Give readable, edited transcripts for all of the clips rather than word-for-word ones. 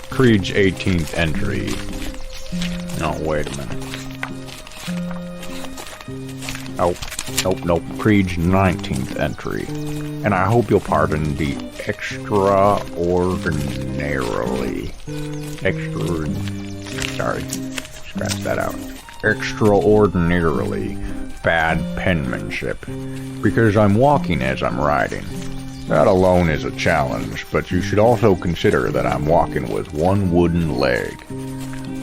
Creed's 18th entry. No, wait a minute. Nope. Creed's 19th entry. And I hope you'll pardon the scratch that out. Extraordinarily bad penmanship. Because I'm walking as I'm riding. That alone is a challenge, but you should also consider that I'm walking with one wooden leg.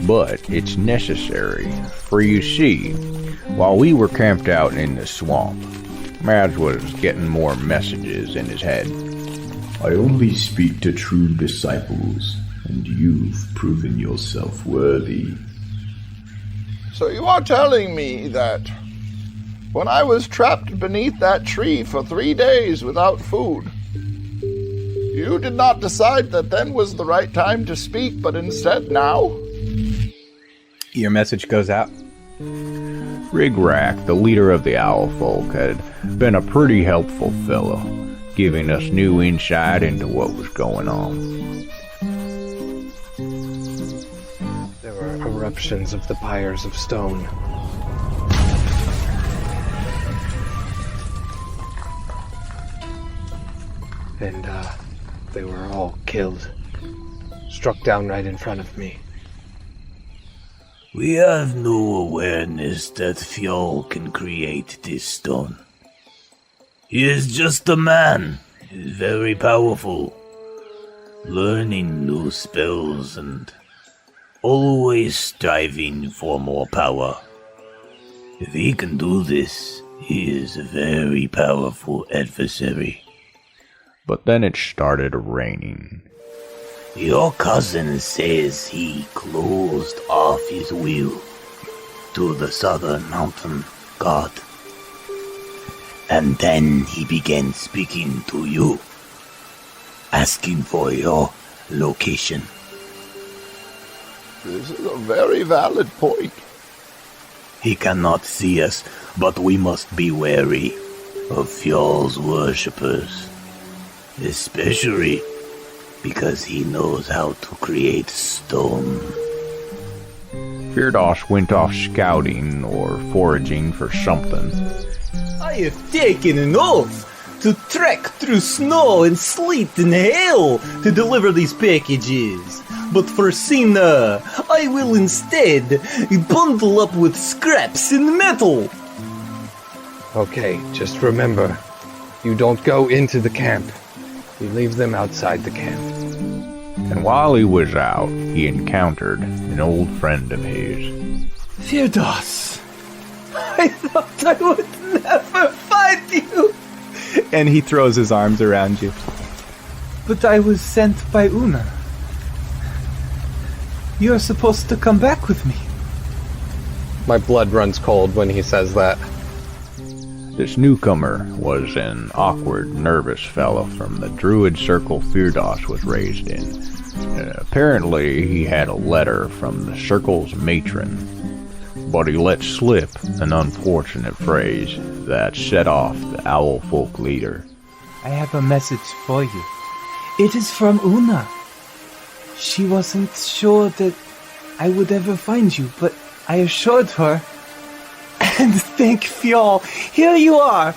But it's necessary, for you see, while we were camped out in the swamp, Mads was getting more messages in his head. I only speak to true disciples, and you've proven yourself worthy. So you are telling me that when I was trapped beneath that tree for 3 days without food, you did not decide that then was the right time to speak, but instead now? Your message goes out. Rigrak, the leader of the Owl Folk, had been a pretty helpful fellow, giving us new insight into what was going on. There were eruptions of the pyres of stone. And, they were all killed. Struck down right in front of me. We have no awareness that Fjall can create this stone. He is just a man. He is very powerful. Learning new spells and always striving for more power. If he can do this, he is a very powerful adversary. But then it started raining. Your cousin says he closed off his will to the southern mountain god. And then he began speaking to you, asking for your location. This is a very valid point. He cannot see us, but we must be wary of Fjall's worshippers. Especially because he knows how to create stone. Firdaus went off scouting or foraging for something. I have taken an oath to trek through snow and sleet and hail to deliver these packages. But for Sina, I will instead bundle up with scraps and metal. Okay, just remember, you don't go into the camp. You leave them outside the camp. And while he was out, he encountered an old friend of his. Firdaus, I thought I would never find you. And he throws his arms around you. But I was sent by Una. You're supposed to come back with me. My blood runs cold when he says that. This newcomer was an awkward, nervous fellow from the druid circle Firdaus was raised in. Apparently, he had a letter from the circle's matron, but he let slip an unfortunate phrase that set off the Owl Folk leader. I have a message for you. It is from Una. She wasn't sure that I would ever find you, but I assured her. And thank Fjall, here you are!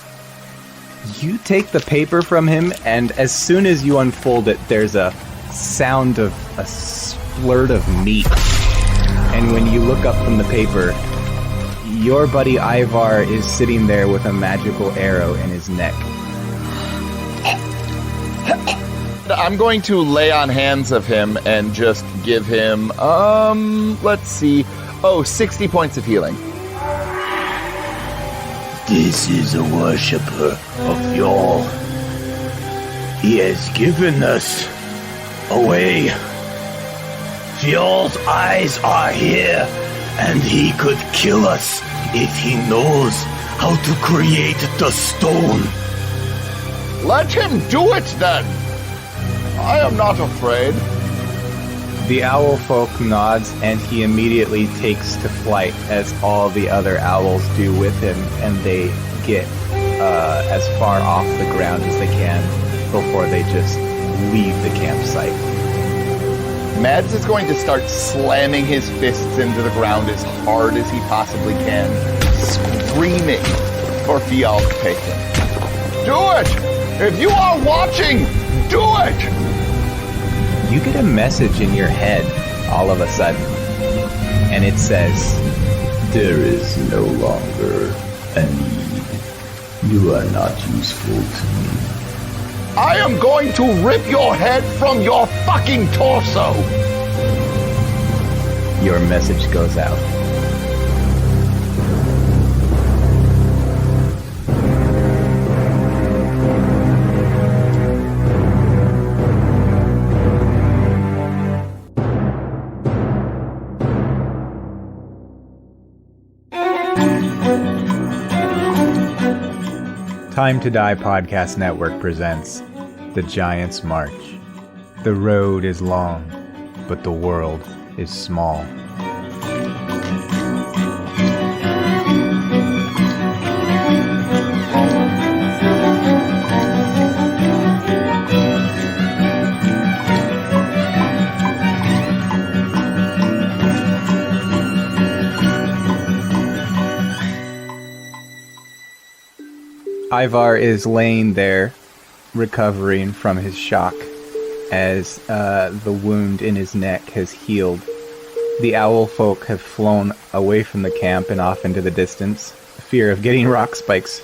You take the paper from him, and as soon as you unfold it, there's a sound of a splurt of meat. And when you look up from the paper, your buddy Ivar is sitting there with a magical arrow in his neck. I'm going to lay on hands of him and just give him, let's see, 60 points of healing. This is a worshipper of Fjall. He has given us away. Fjall's eyes are here, and he could kill us if he knows how to create the stone. Let him do it then! I am not afraid. The owl folk nods, and he immediately takes to flight, as all the other owls do with him, and they get as far off the ground as they can. before they just leave the campsite. Mads is going to start slamming his fists into the ground as hard as he possibly can, screaming for Fial's taken. Do it! If you are watching, do it! You get a message in your head all of a sudden, and it says, There is no longer a need. You are not useful to me. I am going to rip your head from your fucking torso! your message goes out. Time to Die Podcast Network presents The Giant's March. The road is long, but the world is small. Ivar is laying there, recovering from his shock, as the wound in his neck has healed. The owl folk have flown away from the camp and off into the distance. Fear of getting rock spikes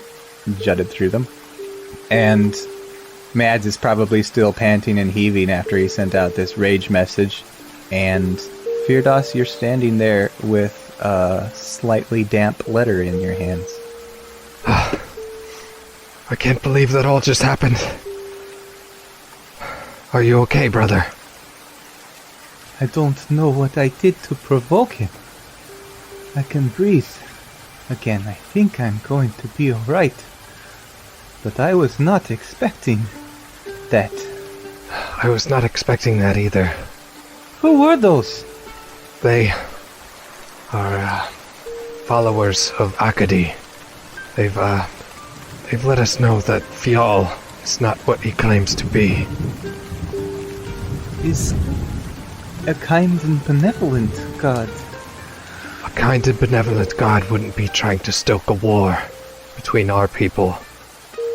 jutted through them. And Mads is probably still panting and heaving after he sent out this rage message. And Firdaus, you're standing there with a slightly damp letter in your hands. I can't believe that all just happened. Are you okay, brother? I don't know what I did to provoke him. I can breathe again. I think I'm going to be alright. But I was not expecting that. I was not expecting that either. Who were those? They are followers of Akadi. They've let us know that Fial is not what he claims to be. Is a kind and benevolent god. A kind and benevolent god wouldn't be trying to stoke a war between our people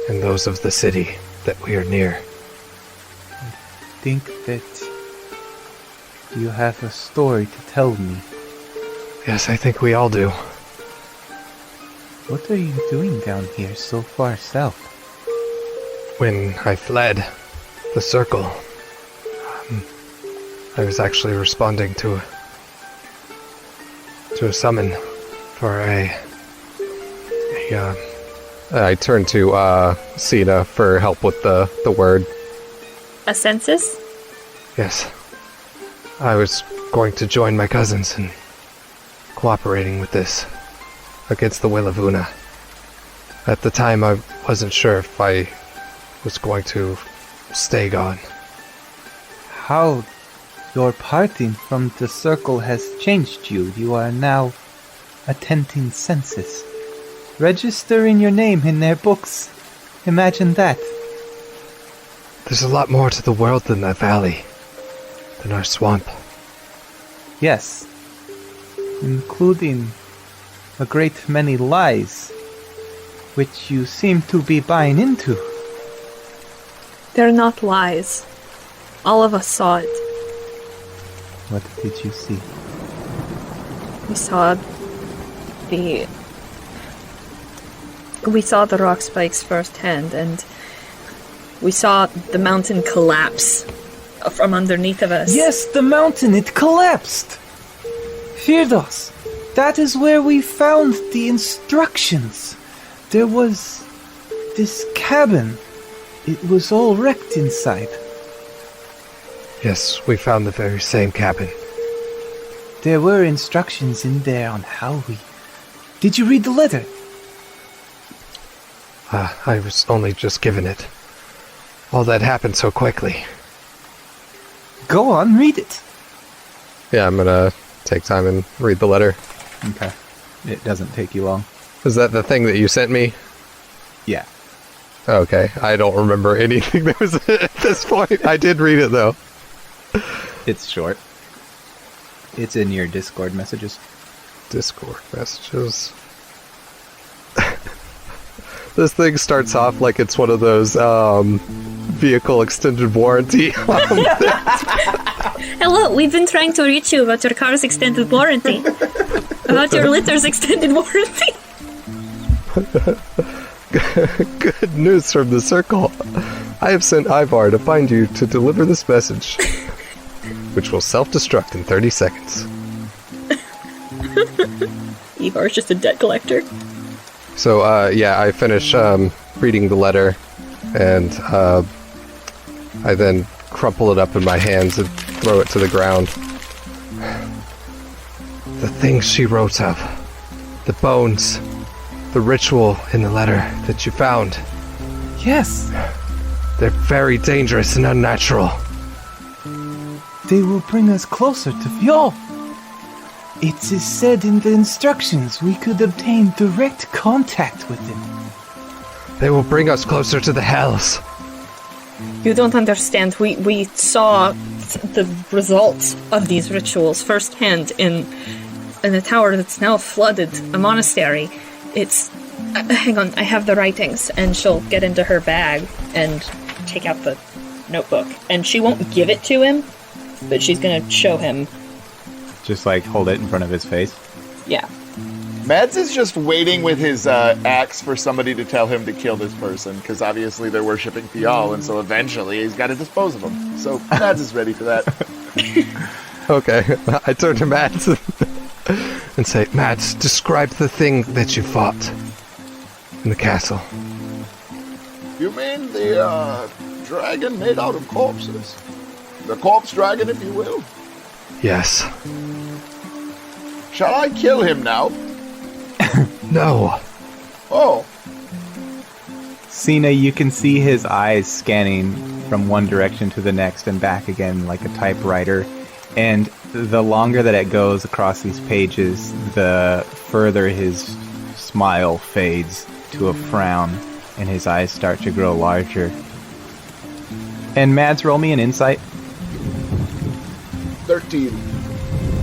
and those of the city that we are near. I think that you have a story to tell me. Yes, I think we all do. What are you doing down here so far south? When I fled the circle, I was actually responding to a summon for I turned to Sina for help with the word. A census? Yes. I was going to join my cousins in cooperating with this against the will of Una. At the time, I wasn't sure if I was going to stay gone. How your parting from the circle has changed you. You are now attending census. Registering your name in their books. Imagine that. There's a lot more to the world than that valley, than our swamp. Yes. Including a great many lies, which you seem to be buying into. They're not lies. All of us saw it. What did you see? We saw the rock spikes firsthand, and we saw the mountain collapse from underneath of us. Yes, the mountain, it collapsed! Firdaus, that is where we found the instructions. There was this cabin. It was all wrecked inside. Yes, we found the very same cabin. There were instructions in there on how we... Did you read the letter? I was only just given it. All that happened so quickly. Go on, read it. Yeah, I'm gonna take time and read the letter. Okay. It doesn't take you long. Is that the thing that you sent me? Yeah. Okay, I don't remember anything that was at this point. I did read it, though. It's short. It's in your Discord messages. Discord messages. This thing starts off like it's one of those vehicle extended warranty. Hello, we've been trying to reach you about your car's extended warranty. About your litter's extended warranty. Good news from the circle. I have sent Ivar to find you to deliver this message, which will self-destruct in 30 seconds. Ivar's just a debt collector. So, yeah, I finish reading the letter, and I then crumple it up in my hands and throw it to the ground. The things she wrote of, the bones, the ritual in the letter that you found. Yes, They're very dangerous and unnatural. they will bring us closer to Fjall. It is said in the instructions we could obtain direct contact with him. They will bring us closer to the hells. You don't understand. We saw the results of these rituals firsthand in a tower that's now flooded, a monastery. It's... hang on, I have the writings. And she'll get into her bag and take out the notebook. And she won't give it to him, but she's gonna show him. Just like hold it in front of his face. Yeah. Mads is just waiting with his axe for somebody to tell him to kill this person, because obviously they're worshipping Fial, and so eventually he's got to dispose of them. So Mads is ready for that. Okay, I turn to Mads and say, Mads, describe the thing that you fought in the castle. You mean the dragon made out of corpses? The corpse dragon, if you will? Yes. Shall I kill him now? No. Oh, Cena, you can see his eyes scanning from one direction to the next and back again like a typewriter. And the longer that it goes across these pages, the further his smile fades to a frown and his eyes start to grow larger. And Mads, roll me an insight. 13.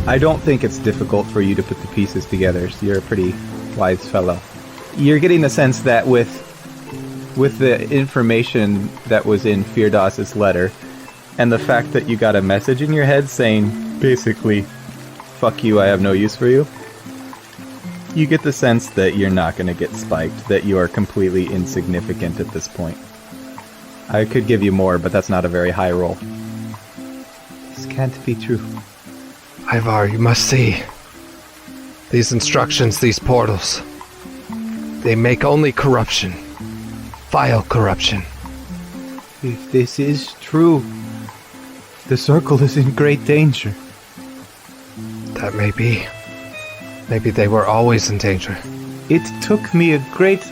I don't think it's difficult for you to put the pieces together. So you're a pretty wise fellow. You're getting the sense that with the information that was in Firdauss's letter, and the fact that you got a message in your head saying, basically, fuck you, I have no use for you, you get the sense that you're not going to get spiked, that you are completely insignificant at this point. I could give you more, but that's not a very high roll. This can't be true. Ivar, you must see. These instructions, these portals, they make only corruption. Vile corruption. If this is true, the circle is in great danger. That may be. Maybe they were always in danger. It took me a great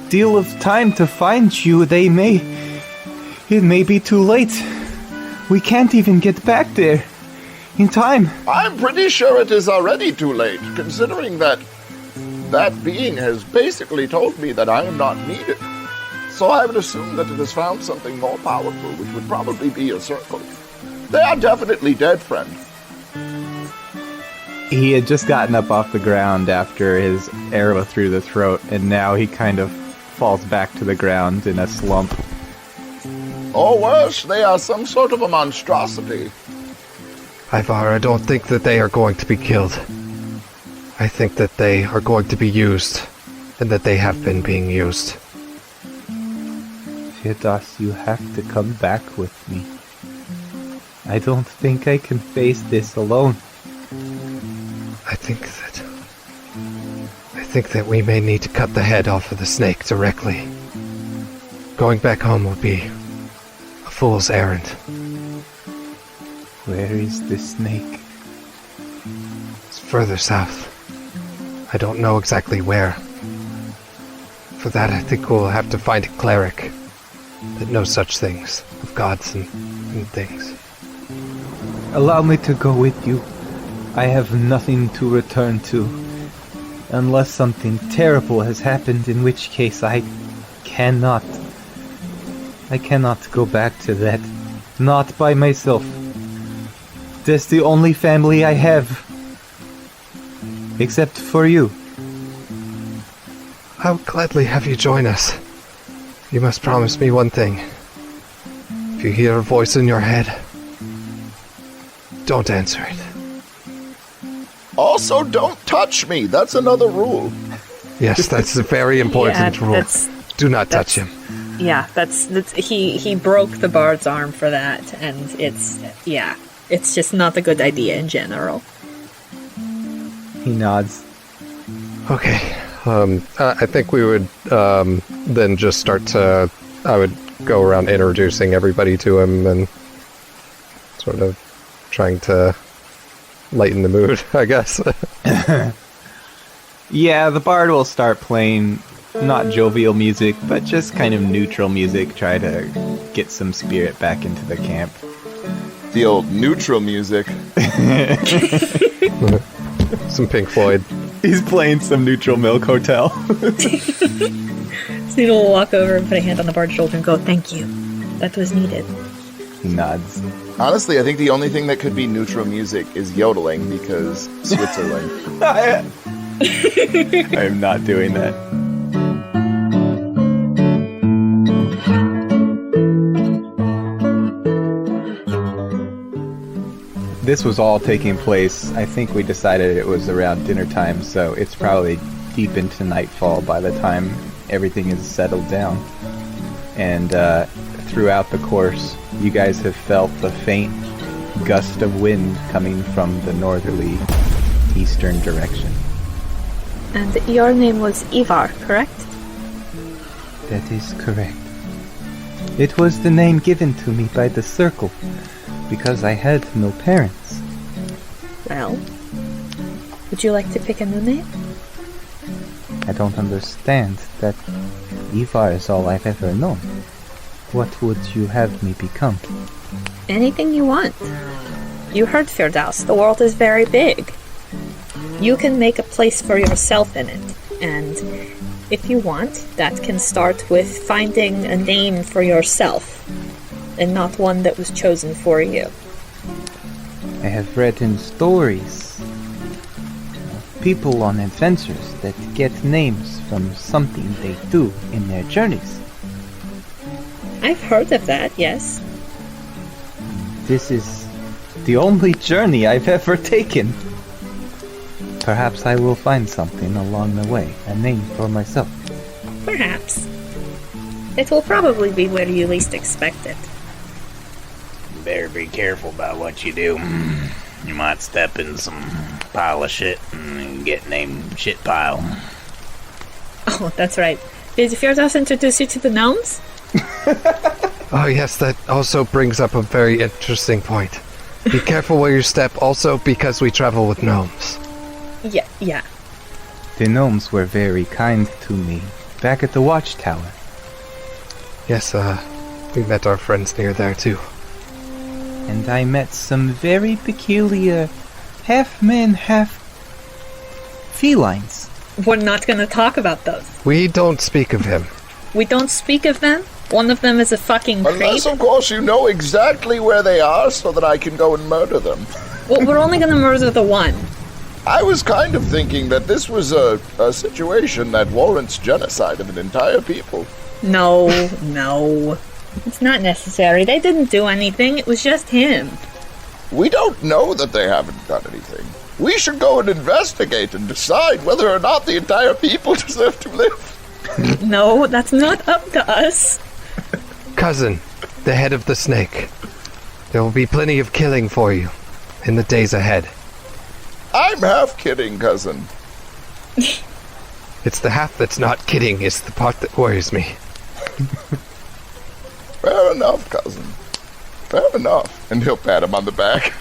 deal of time to find you. It may be too late. We can't even get back there in time. I'm pretty sure it is already too late, considering that that being has basically told me that I am not needed. So I would assume that it has found something more powerful, which would probably be a circle. They are definitely dead, friend. He had just gotten up off the ground after his arrow through the throat, and now he kind of falls back to the ground in a slump. Or worse, they are some sort of a monstrosity. Ivar, I don't think that they are going to be killed. I think that they are going to be used, and that they have been being used. Firdauss, you have to come back with me. I don't think I can face this alone. I think that we may need to cut the head off of the snake directly. Going back home would be a fool's errand. Where is the snake? It's further south. I don't know exactly where. For that, I think we'll have to find a cleric that knows such things, of gods and things. Allow me to go with you. I have nothing to return to. Unless something terrible has happened, in which case I cannot I cannot go back to that. Not by myself. That's the only family I have. Except for you. I would gladly have you join us. You must promise me one thing. If you hear a voice in your head, don't answer it. Also, don't touch me. That's another rule. Yes, that's a very important rule. Do not touch him. Yeah, that's he broke the bard's arm for that, and it's just not a good idea in general. He nods. Okay. I think we would then just start to... I would go around introducing everybody to him and sort of trying to lighten the mood, I guess. Yeah, the bard will start playing not jovial music, but just kind of neutral music, try to get some spirit back into the camp. The old neutral music. Some Pink Floyd. He's playing some Neutral Milk Hotel. Snoodle will walk over and put a hand on the bard's shoulder and go, "Thank you. That was needed." He nods. Honestly, I think the only thing that could be neutral music is yodeling, because Switzerland. I am not doing that. This was all taking place, I think we decided it was around dinner time, so it's probably deep into nightfall by the time everything is settled down. And throughout the course, you guys have felt the faint gust of wind coming from the northerly eastern direction. And your name was Ivar, correct? That is correct. It was the name given to me by the circle, because I had no parents. Well, would you like to pick a new name? I don't understand. That Ivar is all I've ever known. What would you have me become? Anything you want. You heard Firdaus, the world is very big. You can make a place for yourself in it, and if you want, that can start with finding a name for yourself, and not one that was chosen for you. I have read in stories of people on adventures that get names from something they do in their journeys. I've heard of that, yes. This is the only journey I've ever taken. Perhaps I will find something along the way, a name for myself. Perhaps. It will probably be where you least expect it. Better be careful about what you do. You might step in some pile of shit and get named Shit Pile. Oh, that's right. Did Firdaus introduce you to the gnomes? Oh yes, that also brings up a very interesting point. Be careful where you step, also because we travel with gnomes. Yeah. The gnomes were very kind to me back at the watchtower. Yes, we met our friends near there too. And I met some very peculiar half-men, half-felines. We're not going to talk about those. We don't speak of him. We don't speak of them? One of them is a fucking creep? Unless, of course, you know exactly where they are so that I can go and murder them. Well, we're only going to murder the one. I was kind of thinking that this was a situation that warrants genocide of an entire people. No. It's not necessary. They didn't do anything. It was just him. We don't know that they haven't done anything. We should go and investigate and decide whether or not the entire people deserve to live. No, that's not up to us. Cousin, the head of the snake. There will be plenty of killing for you in the days ahead. I'm half kidding, cousin. It's the half that's not kidding is the part that worries me. Fair enough, cousin. Fair enough. And he'll pat him on the back.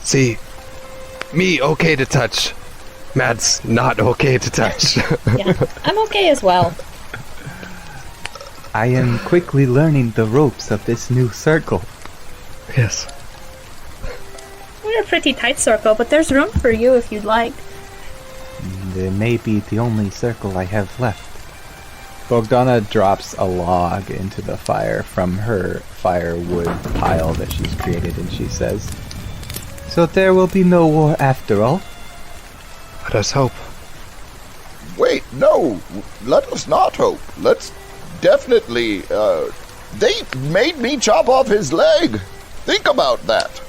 See, me okay to touch. Matt's not okay to touch. Yeah, I'm okay as well. I am quickly learning the ropes of this new circle. Yes. We're a pretty tight circle, but there's room for you if you'd like. It may be the only circle I have left. Bogdana drops a log into the fire from her firewood pile that she's created, and she says, "So there will be no war after all?" Let us hope. Wait, no. Let us not hope. Let's definitely, they made me chop off his leg. Think about that.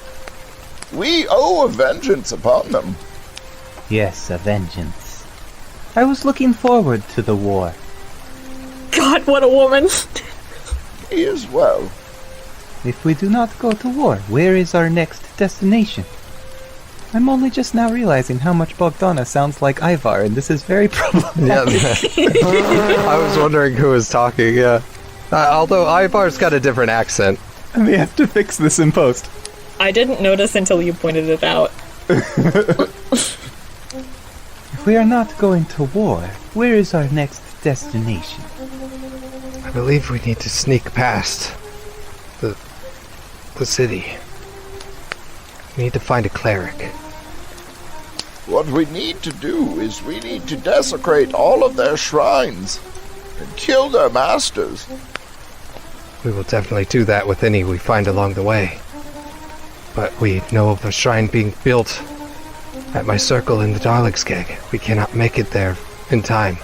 We owe a vengeance upon them. Yes, a vengeance. I was looking forward to the war. God, what a woman. Me as well. If we do not go to war, where is our next destination? I'm only just now realizing how much Bogdana sounds like Ivar, and this is very problematic. Yeah. I was wondering who was talking, yeah. Although Ivar's got a different accent. I may have to fix this in post. I didn't notice until you pointed it out. If we are not going to war, where is our next destination? I believe we need to sneak past the city. We need to find a cleric. What we need to do is we need to desecrate all of their shrines and kill their masters. We will definitely do that with any we find along the way. But we know of a shrine being built at my circle in the Darlingskeg. We cannot make it there in time.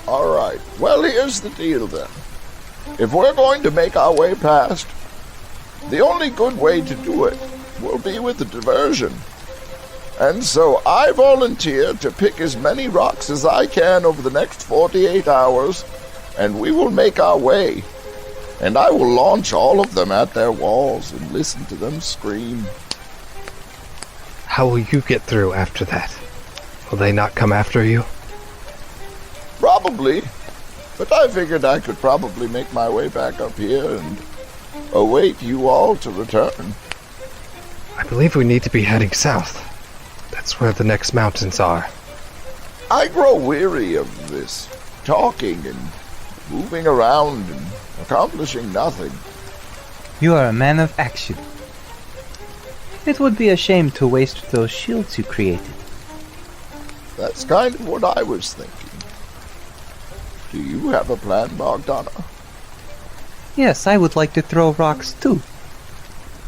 All right. Well, here's the deal then. If we're going to make our way past, the only good way to do it will be with a diversion. And so I volunteer to pick as many rocks as I can over the next 48 hours, and we will make our way. And I will launch all of them at their walls and listen to them scream. How will you get through after that? Will they not come after you? Probably. But I figured I could probably make my way back up here and await you all to return. I believe we need to be heading south. That's where the next mountains are. I grow weary of this talking and moving around and accomplishing nothing. You are a man of action. It would be a shame to waste those shields you created. That's kind of what I was thinking. Do you have a plan, Bogdana? Yes, I would like to throw rocks too.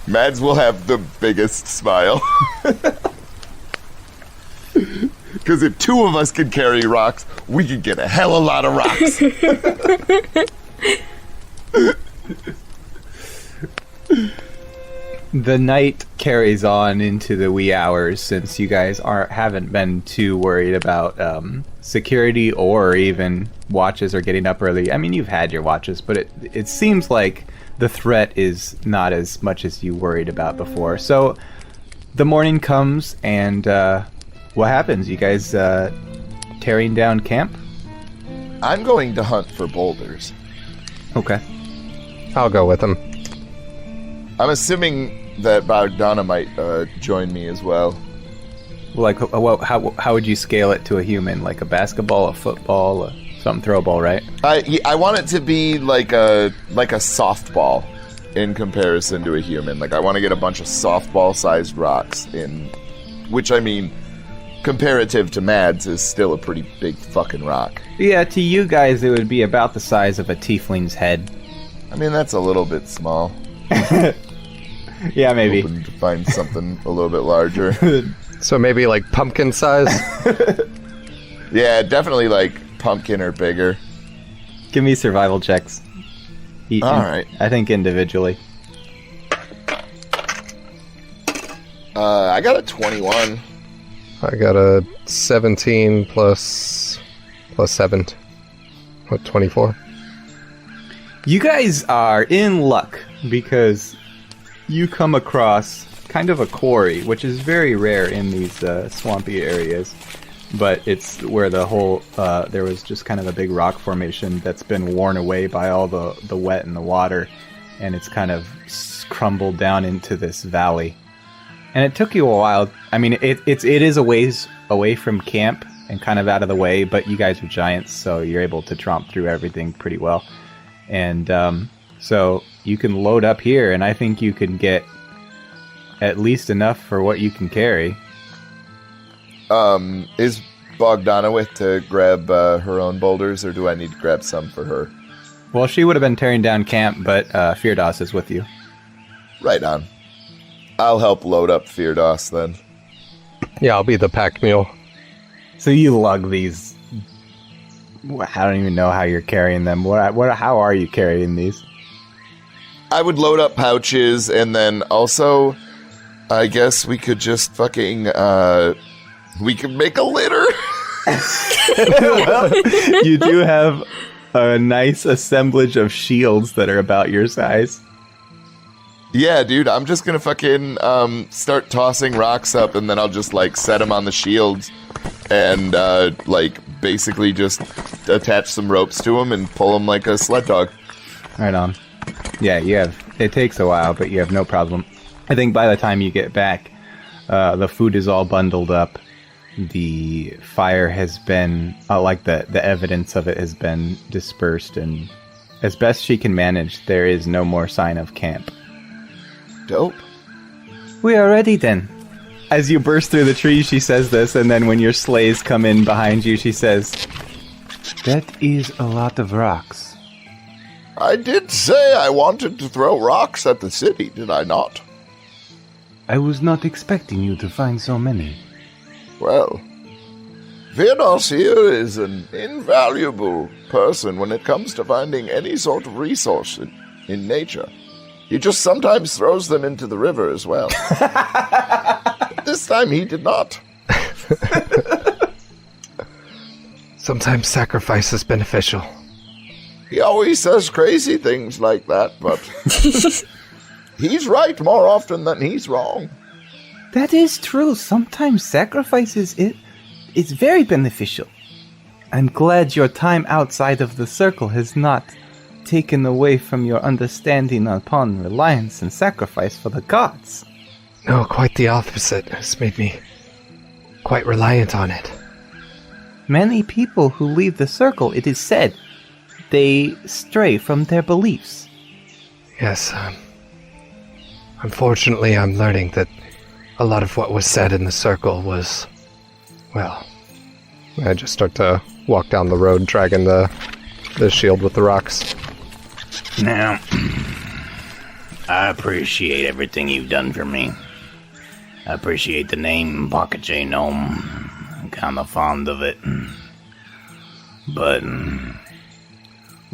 Mads will have the biggest smile. Because if two of us can carry rocks, we can get a hell of a lot of rocks. The night carries on into the wee hours since you guys haven't been too worried about security or even watches or getting up early. I mean, you've had your watches, but it seems like the threat is not as much as you worried about before. So the morning comes, and what happens? You guys tearing down camp? I'm going to hunt for boulders. Okay. I'll go with them. I'm assuming that Bogdana might join me as well. Like, well, how would you scale it to a human? Like a basketball, a football, something throw ball, right? I want it to be like a softball in comparison to a human. Like I want to get a bunch of softball-sized rocks in, which I mean, comparative to Mads, is still a pretty big fucking rock. Yeah, to you guys, it would be about the size of a tiefling's head. I mean, that's a little bit small. Yeah, maybe. Hoping to find something a little bit larger. So maybe like pumpkin size? Yeah, definitely like pumpkin or bigger. Give me survival checks. Alright. I think individually. I got a 21. I got a 17 plus 7. What, 24? You guys are in luck because you come across kind of a quarry, which is very rare in these swampy areas. But it's where the whole, there was just kind of a big rock formation that's been worn away by all the wet and the water. And it's kind of crumbled down into this valley. And it took you a while. I mean, it is a ways away from camp and kind of out of the way, but you guys are giants, so you're able to tromp through everything pretty well. And so you can load up here, and I think you can get at least enough for what you can carry. Is Bogdana with to grab her own boulders, or do I need to grab some for her? Well, she would have been tearing down camp, but Feardos is with you. Right on. I'll help load up Feardos then. Yeah, I'll be the pack mule. So you lug these. I don't even know how you're carrying them. How are you carrying these? I would load up pouches, and then also, I guess we could just fucking, we could make a litter. Well, you do have a nice assemblage of shields that are about your size. Yeah, dude, I'm just gonna fucking start tossing rocks up, and then I'll just, like, set them on the shields, and, like, basically just attach some ropes to them and pull them like a sled dog. Right on. Yeah, it takes a while, but you have no problem. I think by the time you get back, the food is all bundled up. The fire has been, the evidence of it has been dispersed, and as best she can manage, there is no more sign of camp. Dope. We are ready then. As you burst through the trees, she says this, and then when your sleighs come in behind you, she says, "That is a lot of rocks." I did say I wanted to throw rocks at the city, did I not? I was not expecting you to find so many. Well, Feardos here is an invaluable person when it comes to finding any sort of resource in nature. He just sometimes throws them into the river as well. This time he did not. Sometimes sacrifice is beneficial. He always says crazy things like that, but he's right more often than he's wrong. That is true. Sometimes sacrifices it's very beneficial. I'm glad your time outside of the circle has not taken away from your understanding upon reliance and sacrifice for the gods. No, quite the opposite. It's made me quite reliant on it. Many people who leave the circle, it is said, they stray from their beliefs. Yes, unfortunately I'm learning that a lot of what was said in the circle was, well, I just start to walk down the road dragging the shield with the rocks. Now, I appreciate everything you've done for me. I appreciate the name Pocket J Gnome. I'm kind of fond of it. But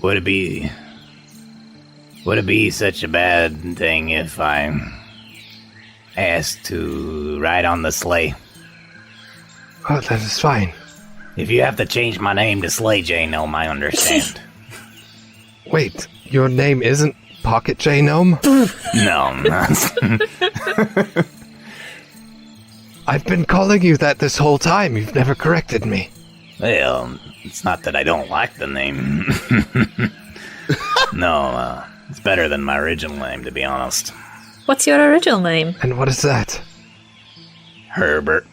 would it be such a bad thing if I asked to ride on the sleigh? Oh, that is fine. If you have to change my name to Sleigh J Gnome, I understand. Wait, your name isn't Pocket J Gnome? No, not. I've been calling you that this whole time. You've never corrected me. Well, it's not that I don't like the name. No, it's better than my original name, to be honest. What's your original name? And what is that? Herbert.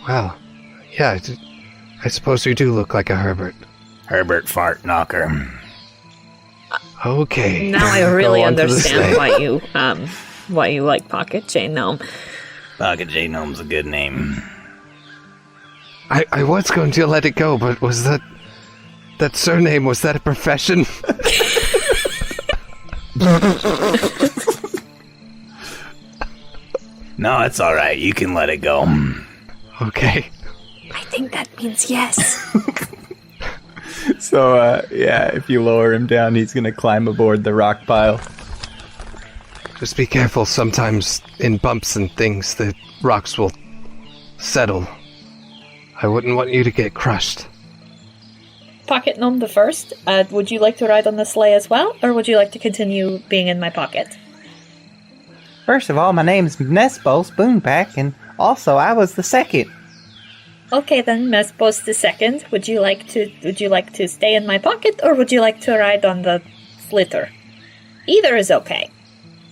Well, yeah, I suppose you do look like a Herbert. Herbert Fart Knocker. Okay. Now I really Go on to the understand why you like Pocket J Gnome. Pocket J Gnome's a good name. I was going to let it go, but was that surname, was that a profession? No, it's alright. You can let it go. Okay. I think that means yes. So, if you lower him down, he's gonna climb aboard the rock pile. Just be careful. Sometimes in bumps and things, the rocks will settle. I wouldn't want you to get crushed. Pocket Gnome the First, would you like to ride on the sleigh as well, or would you like to continue being in my pocket? First of all, my name's Nespo Spoonpack, and also I was the second. Okay then, Mespos the Second, would you like to stay in my pocket, or would you like to ride on the flitter? Either is okay.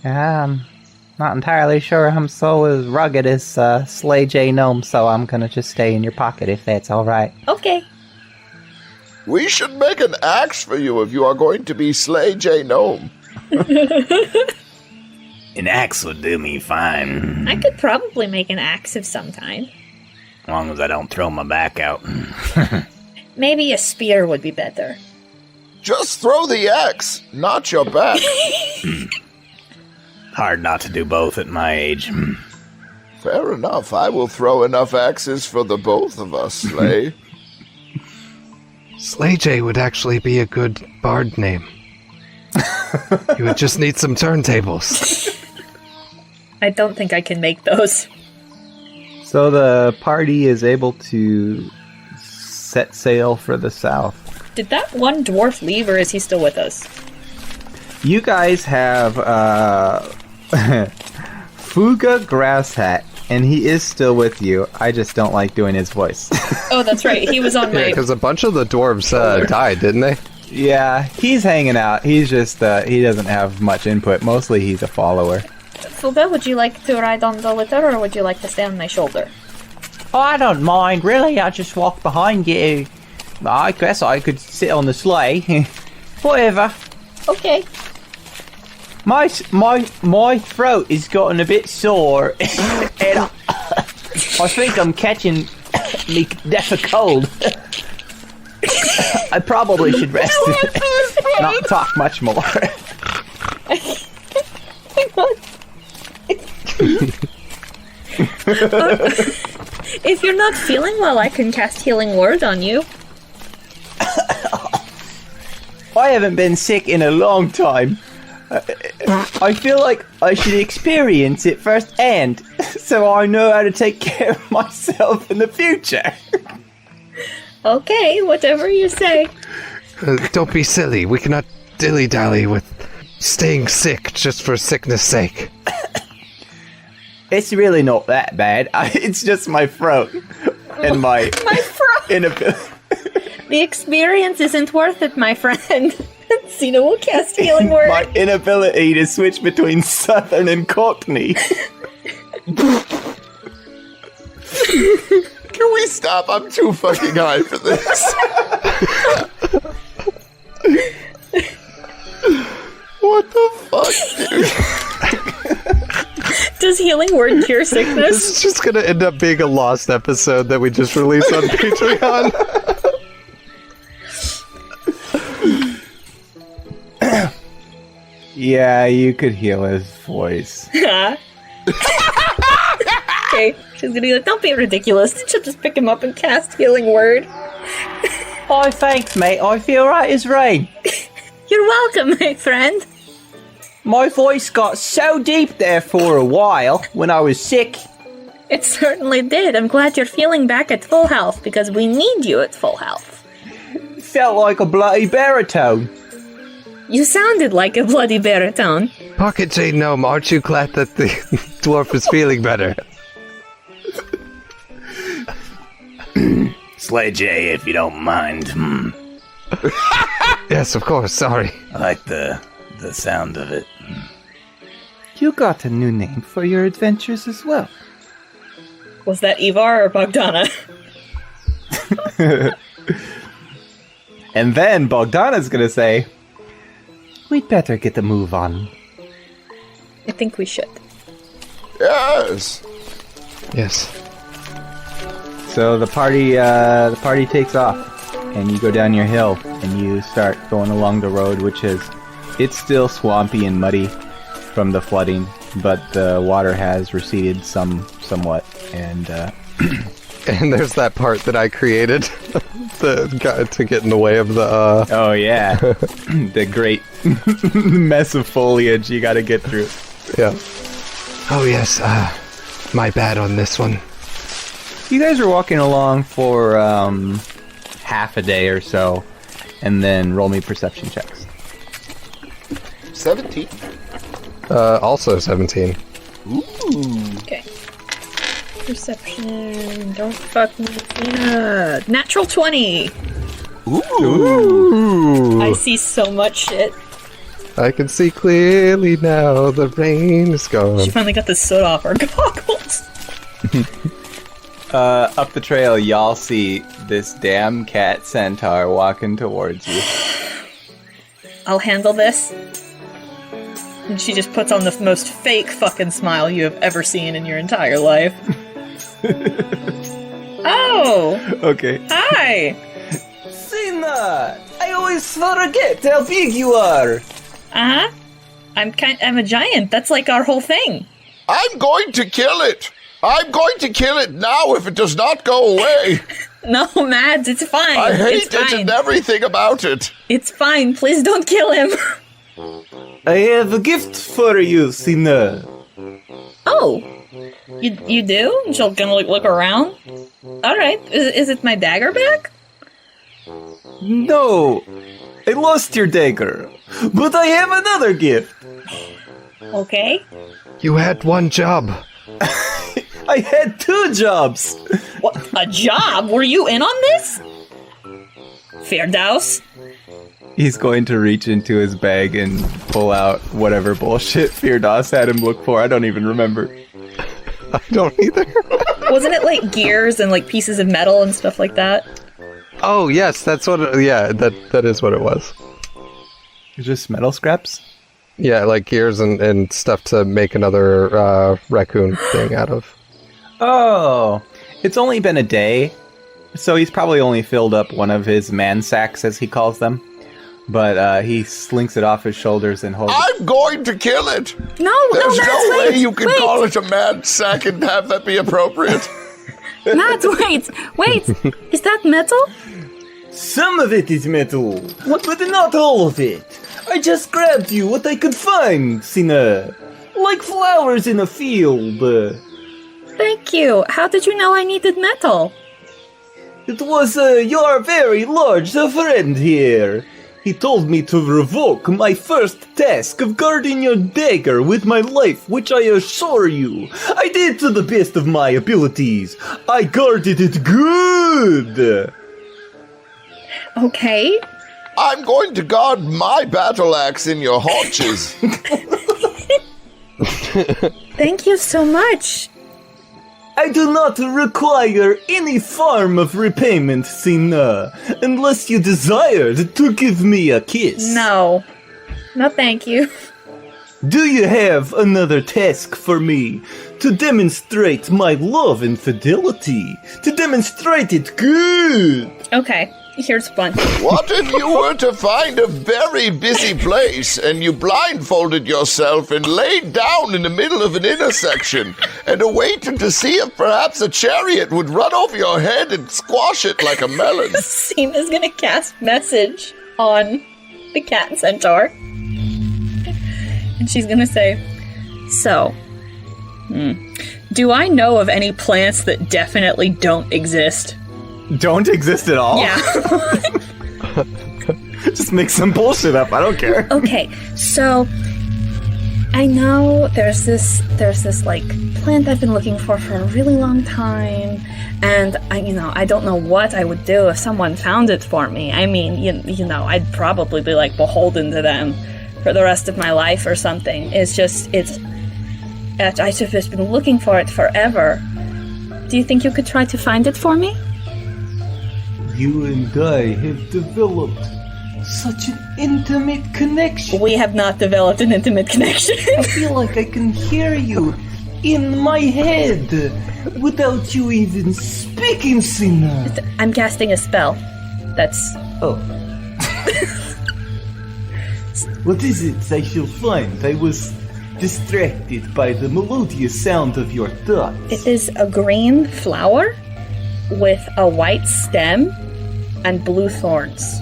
Not entirely sure I'm so as rugged as Sleigh J Gnome, so I'm gonna just stay in your pocket if that's alright. Okay. We should make an axe for you if you are going to be Sleigh J Gnome. An axe would do me fine. I could probably make an axe of some time. As long as I don't throw my back out. Maybe a spear would be better. Just throw the axe, not your back. Hard not to do both at my age. Fair enough. I will throw enough axes for the both of us, Slay. Slay J would actually be a good bard name. You would just need some turntables. I don't think I can make those. So the party is able to set sail for the south. Did that one dwarf leave, or is he still with us? You guys have Fuga Grasshat, and he is still with you. I just don't like doing his voice. Oh, that's right. He was on Yeah, my... because a bunch of the dwarves died, didn't they? Yeah, he's hanging out. He's just, he doesn't have much input. Mostly he's a follower. Fuga, would you like to ride on the litter, or would you like to stay on my shoulder? I don't mind, really. I just walk behind you. I guess I could sit on the sleigh. Whatever. Okay. My throat is gotten a bit sore, and I think I'm catching me death of cold. I probably should rest and not talk much more. If you're not feeling well, I can cast Healing Word on you. I haven't been sick in a long time. I feel like I should experience it firsthand, so I know how to take care of myself in the future. Okay, whatever you say. Don't be silly. We cannot dilly-dally with staying sick just for sickness' sake. It's really not that bad. It's just my throat and my throat. inability. The experience isn't worth it, my friend. Cena will cast Healing Word. My inability to switch between Southern and Cockney. Can we stop? I'm too fucking high for this. What the fuck, dude? Does Healing Word cure sickness? This is just gonna end up being a lost episode that we just released on Patreon. Yeah, you could heal his voice. Okay, she's gonna be like, don't be ridiculous. She'll just pick him up and cast Healing Word. Oh, thanks, mate. I feel right as rain. You're welcome, my friend. My voice got so deep there for a while when I was sick. It certainly did. I'm glad you're feeling back at full health, because we need you at full health. Felt like a bloody baritone. You sounded like a bloody baritone. Pocket Jade Gnome, aren't you glad that the dwarf is feeling better? Slay J, if you don't mind. Yes, of course, sorry. I like the sound of it. You got a new name for your adventures as well. Was that Ivar or Bogdana? And then Bogdana's gonna say, We'd better get a move on. I think we should. Yes. Yes. so the party takes off, and you go down your hill, and you start going along the road, it's still swampy and muddy from the flooding, but the water has receded somewhat, and And there's that part that I created to get in the way of the... oh yeah, the great mess of foliage you gotta get through. Yeah. Oh yes, my bad on this one. You guys are walking along for half a day or so, and then roll me perception checks. 17. Also 17. Okay. Perception. Don't fuck me. Yeah. Natural 20. Ooh. I see so much shit. I can see clearly now. The rain is gone. She finally got the soot off her goggles. Up the trail, y'all see this damn cat centaur walking towards you. I'll handle this. And she just puts on the most fake fucking smile you have ever seen in your entire life. Oh, Okay. hi. Sina, I always forget how big you are. Uh-huh. I'm a giant. That's like our whole thing. I'm going to kill it. I'm going to kill it now if it does not go away. No, Mads, it's fine. I hate it's it fine. and everything about it. It's fine. Please don't kill him. I have a gift for you, Sina. Oh, you do? She'll gonna look around. All right. Is it my dagger back? No, I lost your dagger, but I have another gift. Okay. You had one job. I had 2 jobs. What? A job? Were you in on this? Firdaus? He's going to reach into his bag and pull out whatever bullshit Firdaus had him look for. I don't even remember. I don't either. Wasn't it like gears and like pieces of metal and stuff like that? Oh, yes, that's what that is what it was. It's just metal scraps? Yeah, like gears and stuff to make another raccoon thing out of. Oh, it's only been a day, so he's probably only filled up one of his man sacks, as he calls them. But he slinks it off his shoulders and holds it. I'm going to kill it. No, There's Mads, no wait, way you can wait. call it a mad sack and have that be appropriate. Mads, wait. Is that metal? Some of it is metal, but not all of it. I just grabbed you what I could find, Sina. Like flowers in a field. Thank you. How did you know I needed metal? It was your very large friend here. He told me to revoke my first task of guarding your dagger with my life, which I assure you, I did to the best of my abilities. I guarded it good. Okay. I'm going to guard my battle axe in your haunches. Thank you so much. I do not require any form of repayment, Sina, unless you desired to give me a kiss. No. No, thank you. Do you have another task for me? To demonstrate my love and fidelity. To demonstrate it good. Okay. Here's one. What if you were to find a very busy place and you blindfolded yourself and laid down in the middle of an intersection and awaited to see if perhaps a chariot would run over your head and squash it like a melon? Sina's gonna cast message on the cat centaur. And she's gonna say, so, do I know of any plants that definitely don't exist? Don't exist at all? Yeah. Just make some bullshit up. I don't care. Okay, so I know there's this like plant I've been looking for a really long time, and I don't know what I would do if someone found it for me. I mean, you know, I'd probably be like beholden to them for the rest of my life or something. I've just been looking for it forever. Do you think you could try to find it for me? You and I have developed such an intimate connection. We have not developed an intimate connection. I feel like I can hear you in my head without you even speaking, Sina. I'm casting a spell. That's... Oh. What is it I shall find? I was distracted by the melodious sound of your thoughts. It is a green flower with a white stem and blue thorns.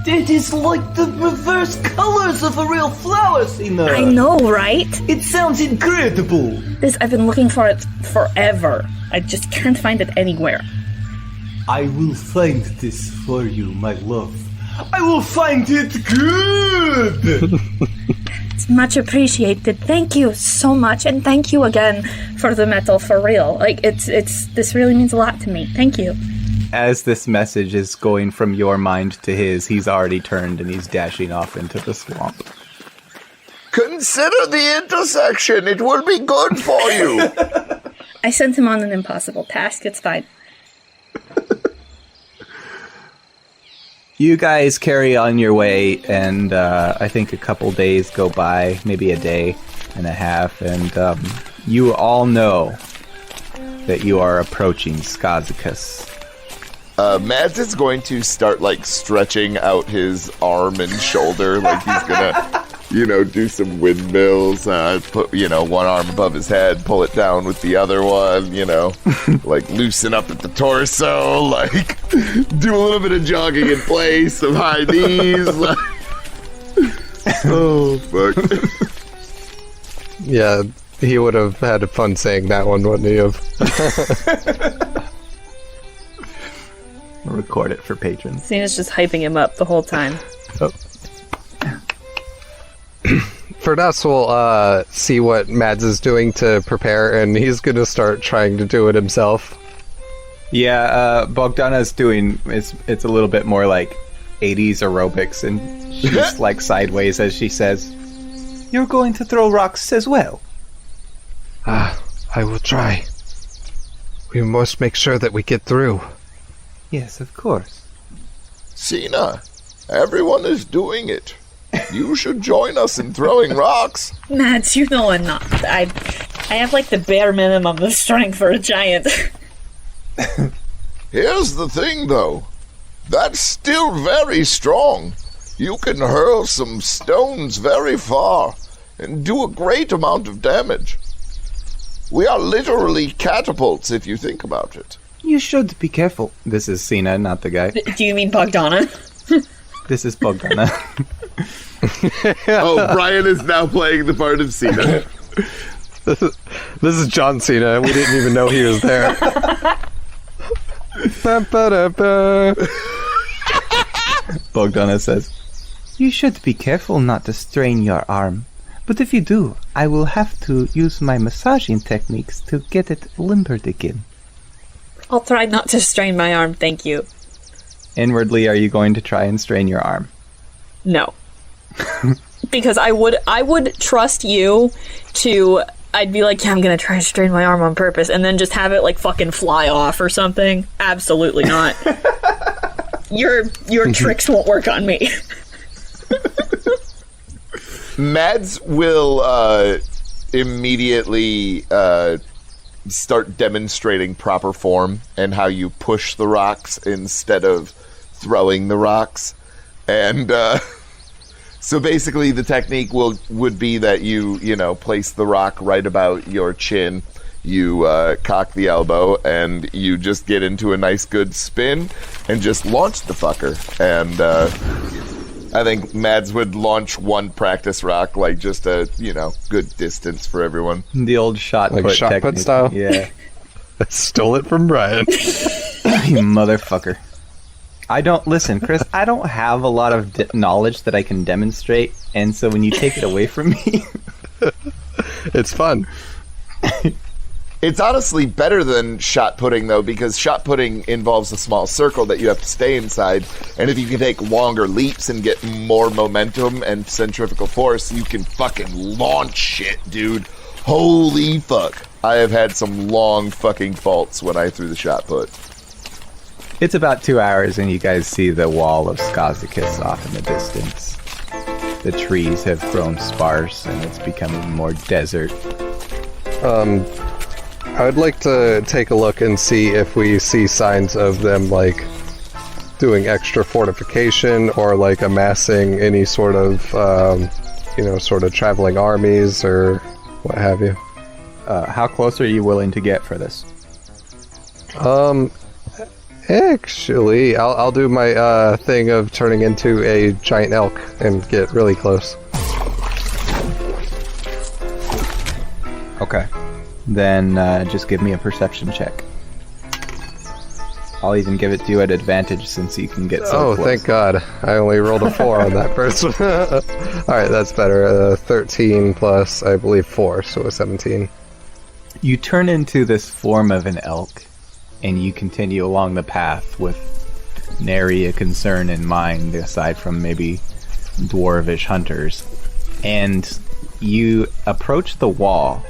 That is like the reverse colors of a real flower, Sina. I know, right? It sounds incredible. I've been looking for it forever. I just can't find it anywhere. I will find this for you, my love. I will find it good. It's much appreciated. Thank you so much, and thank you again for the metal, for real. Like, this really means a lot to me. Thank you. As this message is going from your mind to his, he's already turned and he's dashing off into the swamp. Consider the intersection. It will be good for you. I sent him on an impossible task. It's fine. You guys carry on your way, and I think a couple days go by, maybe a day and a half, and you all know that you are approaching Skaxikas. Mads is going to start, like, stretching out his arm and shoulder, like he's gonna, do some windmills, put, one arm above his head, pull it down with the other one, like, loosen up at the torso, like, do a little bit of jogging in place, some high knees, like, oh, fuck. Yeah, he would have had fun saying that one, wouldn't he have? I'll record it for patrons. Cena's just hyping him up the whole time. Oh. Ferdas will see what Mads is doing to prepare, and he's going to start trying to do it himself. Yeah, Bogdana's doing, it's a little bit more like 80s aerobics, and she's like sideways as she says, You're going to throw rocks as well? I will try. We must make sure that we get through. Yes, of course. Cena, everyone is doing it. You should join us in throwing rocks. Mads, you know I'm not. I have like the bare minimum of strength for a giant. Here's the thing, though. That's still very strong. You can hurl some stones very far and do a great amount of damage. We are literally catapults if you think about it. You should be careful. This is Cena, not the guy. Do you mean Bogdana? This is Bogdana. Oh, Brian is now playing the part of Cena. This is John Cena. We didn't even know he was there. Bogdana says, You should be careful not to strain your arm. But if you do, I will have to use my massaging techniques to get it limbered again. I'll try not to strain my arm, thank you. inwardly, are you going to try and strain your arm? No. Because I would trust you to... I'd be like, yeah, I'm gonna try and strain my arm on purpose, and then just have it, like, fucking fly off or something. Absolutely not. Your tricks won't work on me. Mads will immediately start demonstrating proper form and how you push the rocks instead of throwing the rocks. And so basically the technique would be that you place the rock right about your chin, you cock the elbow, and you just get into a nice good spin and just launch the fucker. And I think Mads would launch one practice rock, like just a, good distance for everyone. The old shot like put shot technique. put style? Yeah. I stole it from Brian. You motherfucker. Listen, Chris, I don't have a lot of knowledge that I can demonstrate, and so when you take it away from me... It's fun. It's honestly better than shot putting, though, because shot putting involves a small circle that you have to stay inside, and if you can take longer leaps and get more momentum and centrifugal force, you can fucking launch shit, dude. Holy fuck. I have had some long fucking faults when I threw the shot put. It's about 2 hours, and you guys see the wall of Skaxikas off in the distance. The trees have grown sparse, and it's becoming more desert. I would like to take a look and see if we see signs of them, like, doing extra fortification or, like, amassing any sort of, sort of traveling armies or what have you. How close are you willing to get for this? Actually, I'll do my thing of turning into a giant elk and get really close. Okay. Then just give me a perception check. I'll even give it to you at advantage since you can get so close. Thank God. I only rolled a 4 on that first one. Alright, that's better. 13 plus, I believe, 4, so a 17. You turn into this form of an elk, and you continue along the path with nary a concern in mind, aside from maybe dwarvish hunters. And you approach the wall,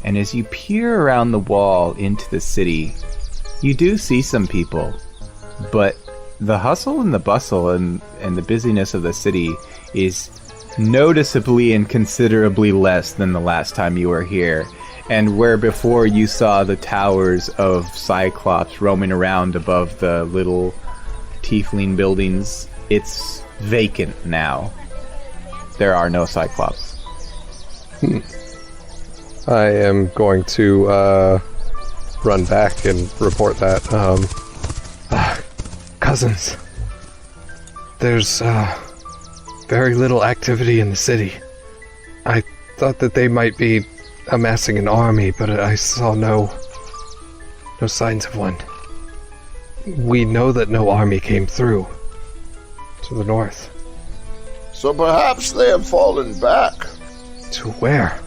and as you peer around the wall into the city, you do see some people, but the hustle and the bustle and the busyness of the city is noticeably and considerably less than the last time you were here. And where before you saw the towers of Cyclops roaming around above the little tiefling buildings, it's vacant now. There are no Cyclops. I am going to run back and report that. Cousins, there's very little activity in the city. I thought that they might be amassing an army, but I saw no signs of one. We know that no army came through to the north. So perhaps they have fallen back. To where?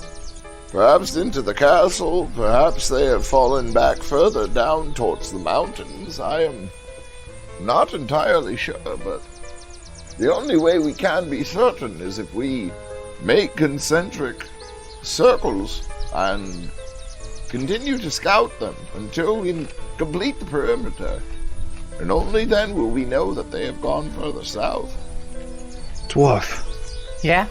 Perhaps into the castle, perhaps they have fallen back further down towards the mountains. I am not entirely sure, but the only way we can be certain is if we make concentric circles and continue to scout them until we complete the perimeter. And only then will we know that they have gone further south. Dwarf. Yeah?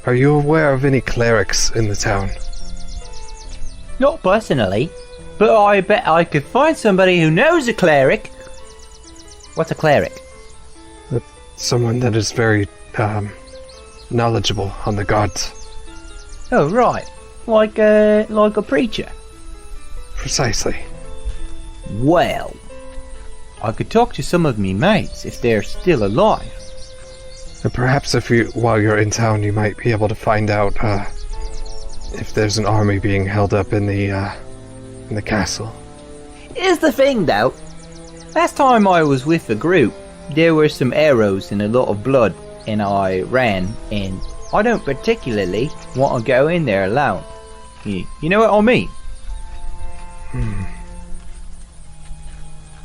Are you aware of any clerics in the town? Not personally, but I bet I could find somebody who knows a cleric. What's a cleric? Someone that is very, knowledgeable on the gods. Oh, right. Like a preacher. Precisely. Well, I could talk to some of me mates if they're still alive. And perhaps while you're in town, you might be able to find out, if there's an army being held up in the castle. Here's the thing, though. Last time I was with the group, there were some arrows and a lot of blood, and I ran, and I don't particularly want to go in there alone. You know what I mean?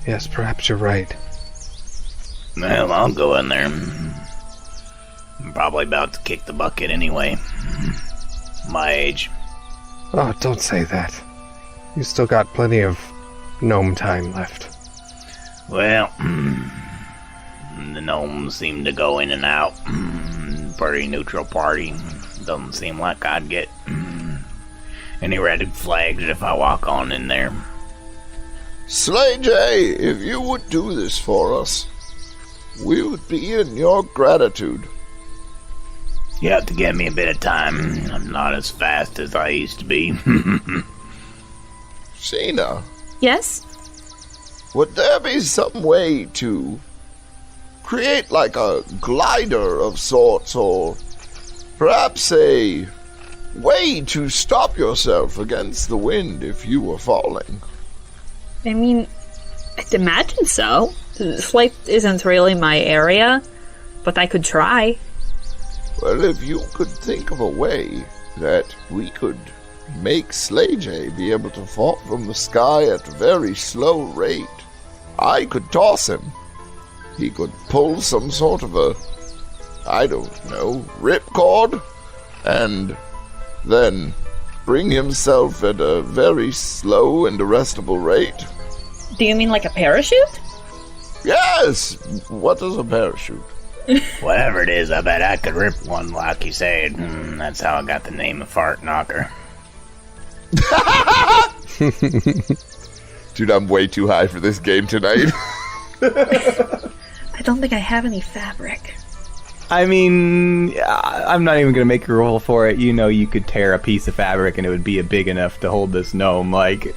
Yes, perhaps you're right. Well, I'll go in there. I'm probably about to kick the bucket anyway. My age. Oh, don't say that. You still got plenty of gnome time left. Well, the gnomes seem to go in and out. Pretty neutral party. Doesn't seem like I'd get any red flags if I walk on in there. Slay J, if you would do this for us, we would be in your gratitude. You have to give me a bit of time. I'm not as fast as I used to be. Sheena, Yes? would there be some way to create like a glider of sorts, or perhaps a way to stop yourself against the wind if you were falling? I mean, I'd imagine so. Flight isn't really my area, but I could try. Well, if you could think of a way that we could make Slay J be able to fall from the sky at a very slow rate, I could toss him. He could pull some sort of a, I don't know, ripcord, and then bring himself at a very slow and arrestable rate. Do you mean like a parachute? Yes! What is a parachute? Whatever it is, I bet I could rip one like you said. That's how I got the name of Fart Knocker. Dude, I'm way too high for this game tonight. I don't think I have any fabric. I mean, I'm not even going to make a roll for it. You know, you could tear a piece of fabric and it would be big enough to hold this gnome, like...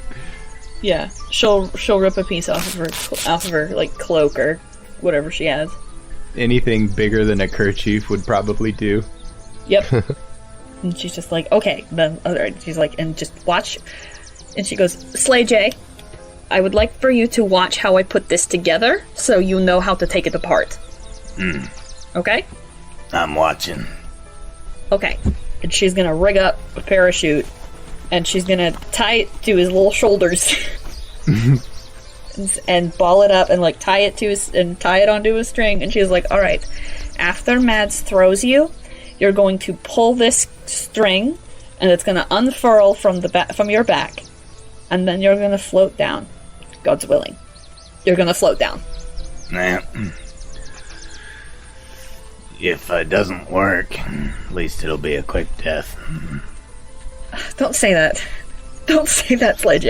Yeah, she'll rip a piece off of her like cloak or whatever she has. Anything bigger than a kerchief would probably do. Yep. And she's just like, okay, then she's like, and just watch. And she goes, Slay J, I would like for you to watch how I put this together, so you know how to take it apart. Okay? I'm watching. Okay. And she's gonna rig up a parachute, and she's gonna tie it to his little shoulders. And ball it up and like tie it onto a string, and she's like, alright, after Mads throws you, you're going to pull this string and it's gonna unfurl from your back, and then you're gonna float down. God's willing. You're gonna float down. Nah. If it doesn't work, at least it'll be a quick death. Don't say that. Don't say that, Sledge.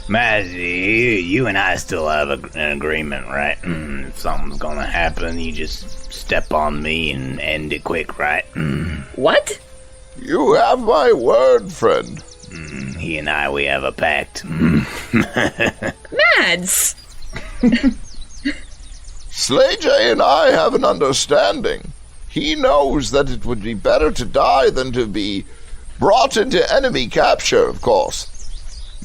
Mazzy, you and I still have an agreement, right? If something's gonna happen, you just step on me and end it quick, right? What? You have my word, friend. He and I, we have a pact. Mads! Slay and I have an understanding. He knows that it would be better to die than to be brought into enemy capture, of course.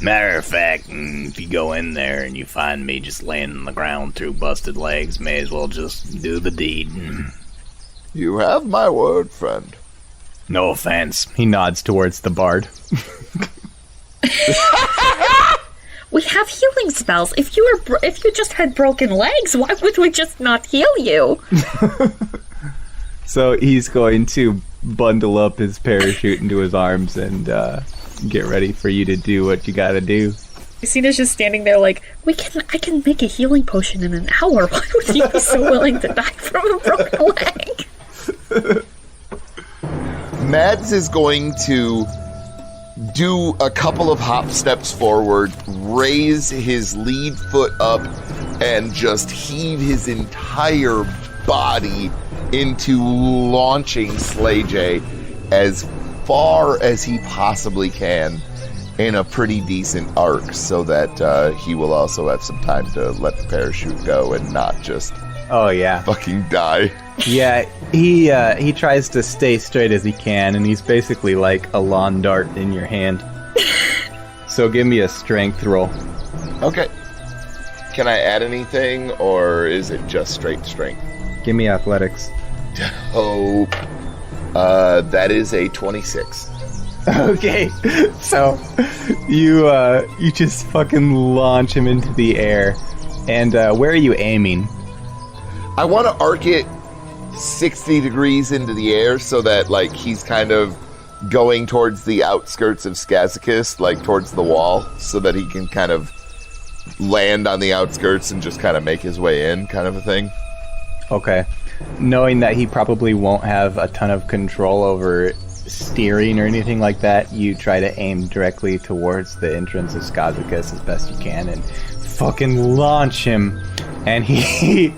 Matter of fact, if you go in there and you find me just laying on the ground through busted legs, may as well just do the deed. You have my word, friend. No offense. He nods towards the bard. We have healing spells. If you just had broken legs, why would we just not heal you? So he's going to bundle up his parachute into his arms and get ready for you to do what you gotta do. Cena's just standing there like, I can make a healing potion in an hour. Why would you be so willing to die from a broken leg? Mads is going to do a couple of hop steps forward, raise his lead foot up, and just heave his entire body into launching Slay J as far as he possibly can in a pretty decent arc, so that he will also have some time to let the parachute go and not just fucking die. Yeah, he tries to stay straight as he can, and he's basically like a lawn dart in your hand. So give me a strength roll. Okay. Can I add anything, or is it just straight strength? Give me athletics. Oh, that is a 26. Okay, so you just fucking launch him into the air, and where are you aiming? I want to arc it 60 degrees into the air so that, like, he's kind of going towards the outskirts of Skaxikas, like towards the wall, so that he can kind of land on the outskirts and just kind of make his way in, kind of a thing. Okay. Knowing that he probably won't have a ton of control over steering or anything like that, you try to aim directly towards the entrance of Skaxikas as best you can and fucking launch him. And you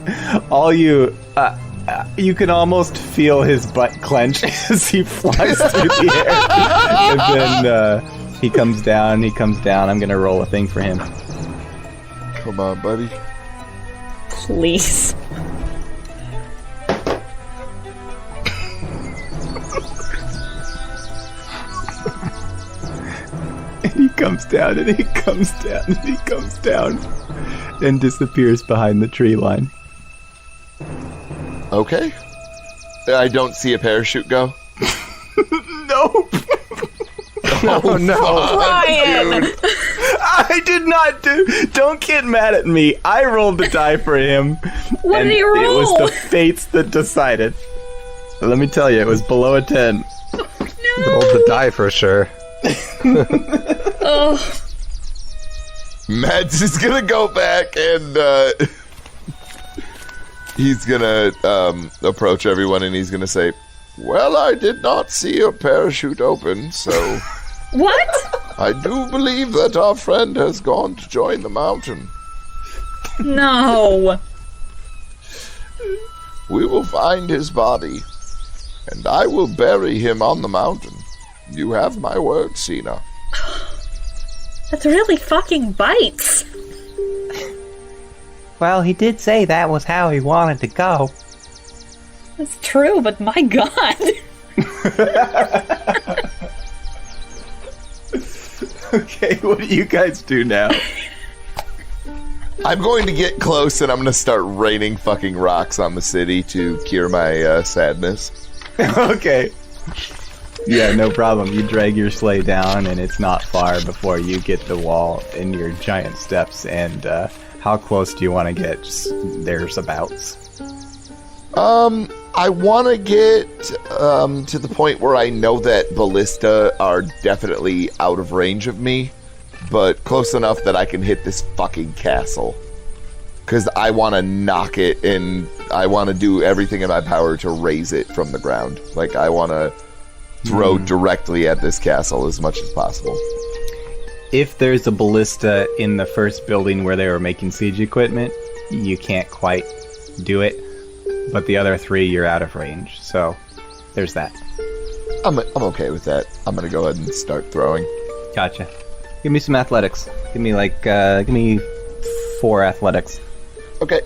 can almost feel his butt clench as he flies through the air. And then he comes down. I'm gonna roll a thing for him. Come on, buddy. Please. And he comes down, and he comes down, and he comes down, and disappears behind the tree line. Okay. I don't see a parachute go. Nope. Oh no, Ryan! Dude. I did not do. Don't get mad at me. I rolled the die for him. What and did he roll? It was the fates that decided. But let me tell you, it was below a 10. No! rolled the die for sure. Oh. Mads is gonna go back and he's gonna approach everyone and he's gonna say, well, I did not see a parachute open, so What? I do believe that our friend has gone to join the mountain. No. We will find his body, and I will bury him on the mountain. You have my word, Cena. That really fucking bites. Well, he did say that was how he wanted to go. That's true, but my god. Okay, what do you guys do now? I'm going to get close and I'm going to start raining fucking rocks on the city to cure my sadness. Okay. Yeah, no problem. You drag your sleigh down, and it's not far before you get the wall in your giant steps. And how close do you want to get? There's abouts. I want to get to the point where I know that ballista are definitely out of range of me, but close enough that I can hit this fucking castle. Because I want to knock it, and I want to do everything in my power to raise it from the ground. Like, I want to throw directly at this castle as much as possible. If there's a ballista in the first building where they were making siege equipment, you can't quite do it. But the other 3, you're out of range. So there's that. I'm okay with that. I'm gonna go ahead and start throwing. Gotcha. Give me some athletics. Give me 4 athletics. Okay.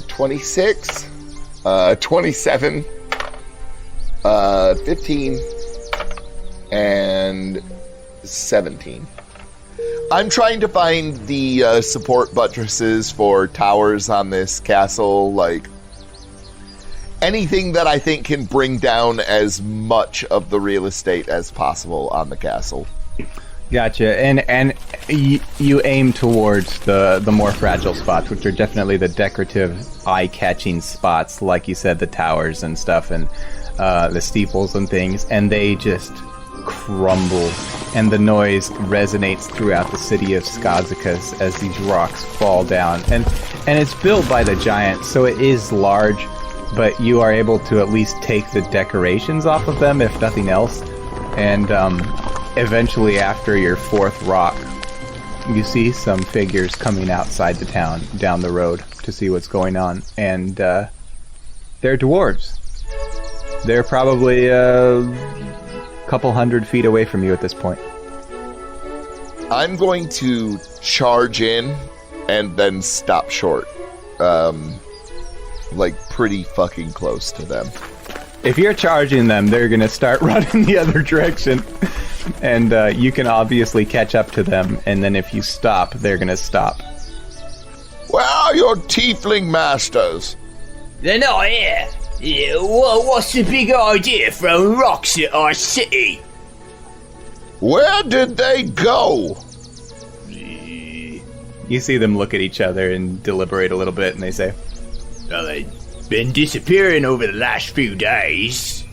26, 27, 15, and 17. I'm trying to find the support buttresses for towers on this castle, like anything that I think can bring down as much of the real estate as possible on the castle. Gotcha. And you aim towards the more fragile spots, which are definitely the decorative, eye-catching spots, like you said, the towers and stuff, and the steeples and things, and they just crumble, and the noise resonates throughout the city of Skaxikas as these rocks fall down. And it's built by the giants, so it is large, but you are able to at least take the decorations off of them, if nothing else. And eventually, after your 4th rock, you see some figures coming outside the town, down the road, to see what's going on. And they're dwarves. They're probably couple 100 feet away from you at this point. I'm going to charge in and then stop short. Like pretty fucking close to them. If you're charging them, they're going to start running the other direction. And you can obviously catch up to them. And then if you stop, they're going to stop. Where are your tiefling masters? They're not here. Yeah, what's the big idea throwing rocks at our city? Where did they go? You see them look at each other and deliberate a little bit, and they say, Well, they've been disappearing over the last few days.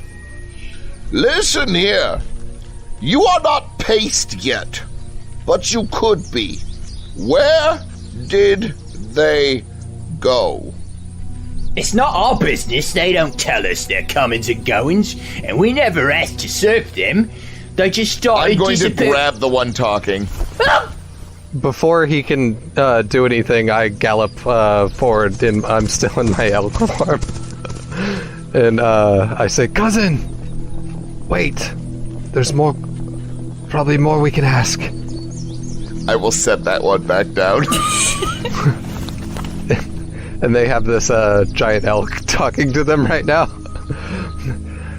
Listen here. You are not paced yet, but you could be. Where did they go? It's not our business. They don't tell us their comings and goings, and we never asked to serve them. They just started I'm going to grab the one talking. Before he can do anything, I gallop forward, and I'm still in my elk form. And I say, Cousin! Wait! There's more... probably more we can ask. I will set that one back down. And they have this giant elk talking to them right now.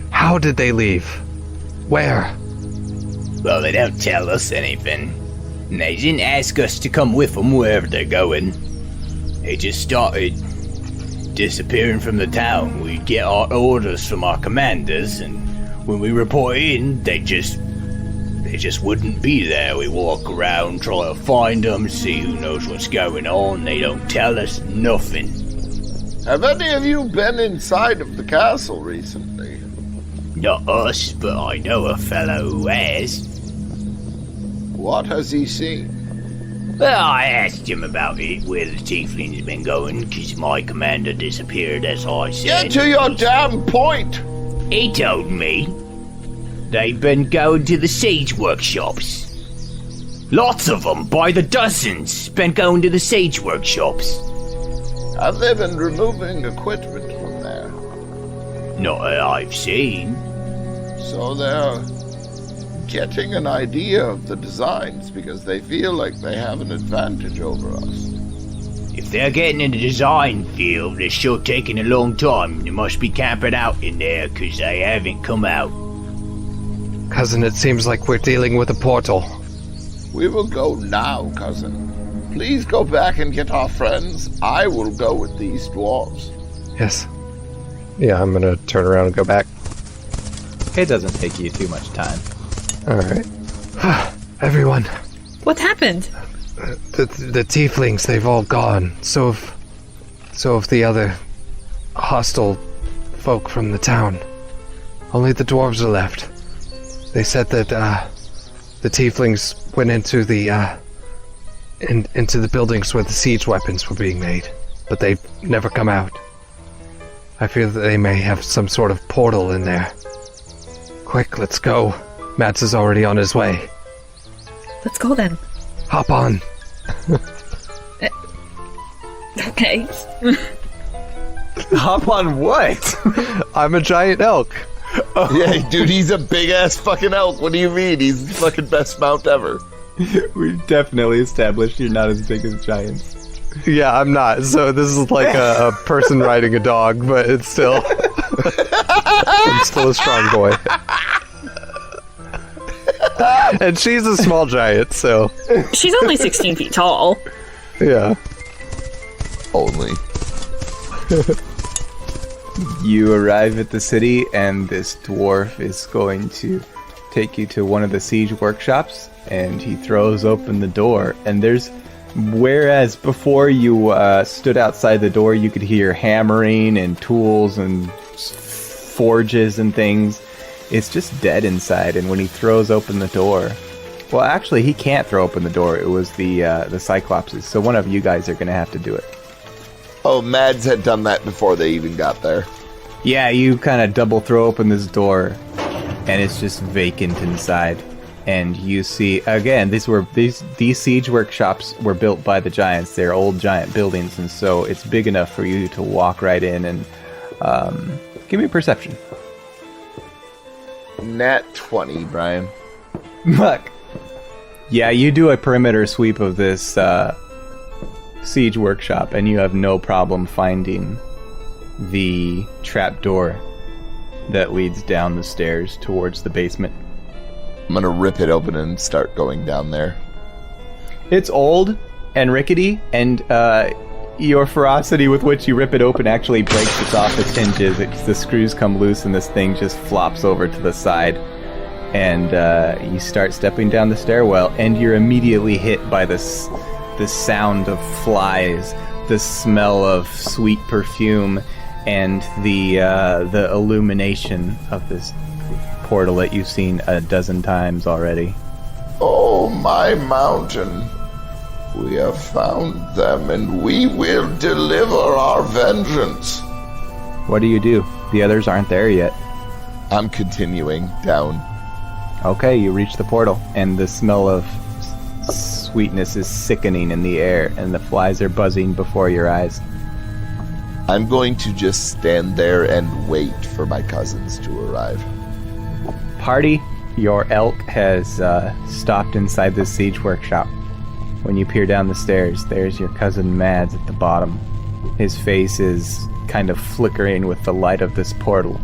How did they leave? Where? Well, they don't tell us anything. And they didn't ask us to come with them wherever they're going. They just started disappearing from the town. We get our orders from our commanders, and when we report in, they just wouldn't be there. We walk around, try to find them, see who knows what's going on. They don't tell us nothing. Have any of you been inside of the castle recently? Not us, but I know a fellow who has. What has he seen? Well, I asked him about it, where the tiefling's been going, because my commander disappeared, as I said. Get to your damn point! He told me they've been going to the siege workshops. Lots of them, by the dozens, been going to the siege workshops. Have they been removing equipment from there? Not that I've seen. So they're getting an idea of the designs because they feel like they have an advantage over us. If they're getting in the design field, it's sure taking a long time. They must be camping out in there because they haven't come out. Cousin, it seems like we're dealing with a portal. We will go now, cousin. Please go back and get our friends. I will go with these dwarves. Yes. Yeah, I'm gonna turn around and go back. it doesn't take you too much time. Alright. Everyone. What happened? The tieflings, they've all gone. So have the other hostile folk from the town. Only the dwarves are left. They said that the tieflings went into the into the buildings where the siege weapons were being made, but they've never come out. I fear that they may have some sort of portal in there. Quick, let's go. Mads is already on his way. Let's go then. Hop on. Okay. Hop on what? I'm a giant elk. Yeah, dude, he's a big-ass fucking elk. What do you mean? He's the fucking best mount ever. We've definitely established you're not as big as giants. Yeah, I'm not. So this is like a person riding a dog, but it's still... I'm still a strong boy. And she's a small giant, so... She's only 16 feet tall. Yeah. Only. You arrive at the city, and this dwarf is going to take you to one of the siege workshops, and he throws open the door, and there's... Whereas before you stood outside the door, you could hear hammering and tools and forges and things. It's just dead inside, and when he throws open the door... Well, actually, he can't throw open the door. It was the Cyclopses, so one of you guys are going to have to do it. Oh, Mads had done that before they even got there. Yeah, you kind of double throw open this door, and it's just vacant inside. And you see, again, these siege workshops were built by the giants. They're old giant buildings, and so it's big enough for you to walk right in and give me a perception. Nat 20, Brian. Look. Yeah, you do a perimeter sweep of this siege workshop, and you have no problem finding the trapdoor that leads down the stairs towards the basement. I'm gonna rip it open and start going down there. It's old and rickety, and your ferocity with which you rip it open actually breaks it off its hinges. The screws come loose, and this thing just flops over to the side. And you start stepping down the stairwell, and you're immediately hit by the sound of flies, the smell of sweet perfume, and the illumination of this portal that you've seen a dozen times already. Oh, my mountain. We have found them, and we will deliver our vengeance. What do you do? The others aren't there yet. I'm continuing down. Okay, you reach the portal, and the smell of sweetness is sickening in the air, and the flies are buzzing before your eyes. I'm going to just stand there and wait for my cousins to arrive. Party, your elk has stopped inside this siege workshop. When you peer down the stairs, there's your cousin Mads at the bottom. His face is kind of flickering with the light of this portal.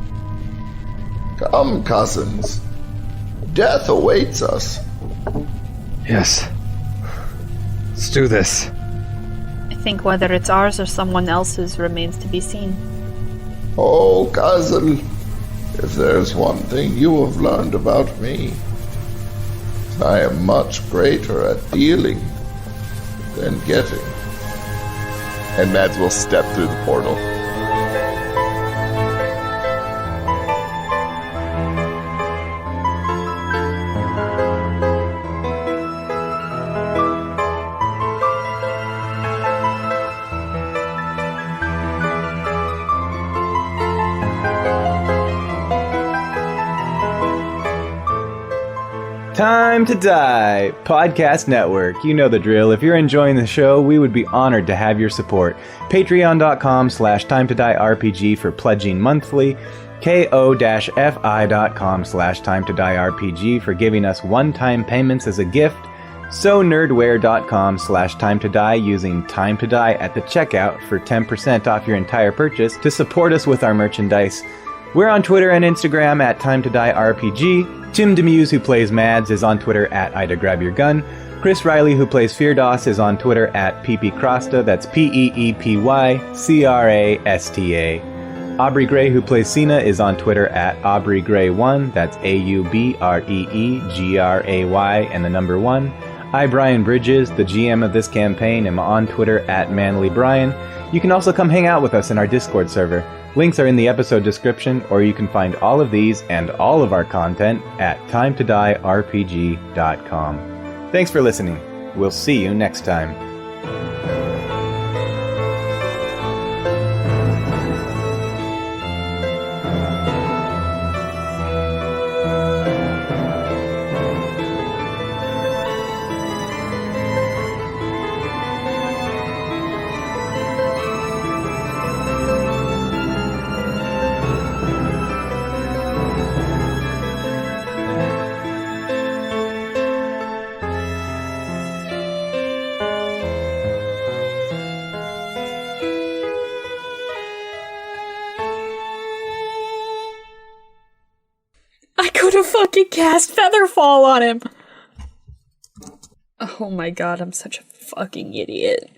Come, cousins. Death awaits us. Yes. Let's do this. I think whether it's ours or someone else's remains to be seen. Oh, cousin, if there's one thing you have learned about me, I am much greater at dealing than getting. And Mads will step through the portal. Time to Die Podcast Network. You know the drill. If you're enjoying the show, we would be honored to have your support. Patreon.com/TimeToDieRPG for pledging monthly. ko-fi.com/TimeToDieRPG for giving us one-time payments as a gift. SoNerdware.com/TimeToDie using Time to Die at the checkout for 10% off your entire purchase to support us with our merchandise. We're on Twitter and Instagram at TimeToDieRPG. Tim Demuse, who plays Mads, is on Twitter at IdaGrabYourGun. Chris Riley, who plays Feardos, is on Twitter at PeePeeCrasta. That's PeePyCrasta. Aubrey Gray, who plays Cena, is on Twitter at AubreyGray1. That's AubreeGray, and the number 1. I, Brian Bridges, the GM of this campaign, am on Twitter at ManlyBrian. You can also come hang out with us in our Discord server. Links are in the episode description, or you can find all of these and all of our content at TimeToDieRPG.com. Thanks for listening. We'll see you next time. could have fucking cast Featherfall on him! Oh my god, I'm such a fucking idiot.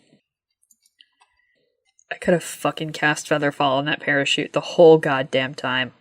I could have fucking cast Featherfall on that parachute the whole goddamn time.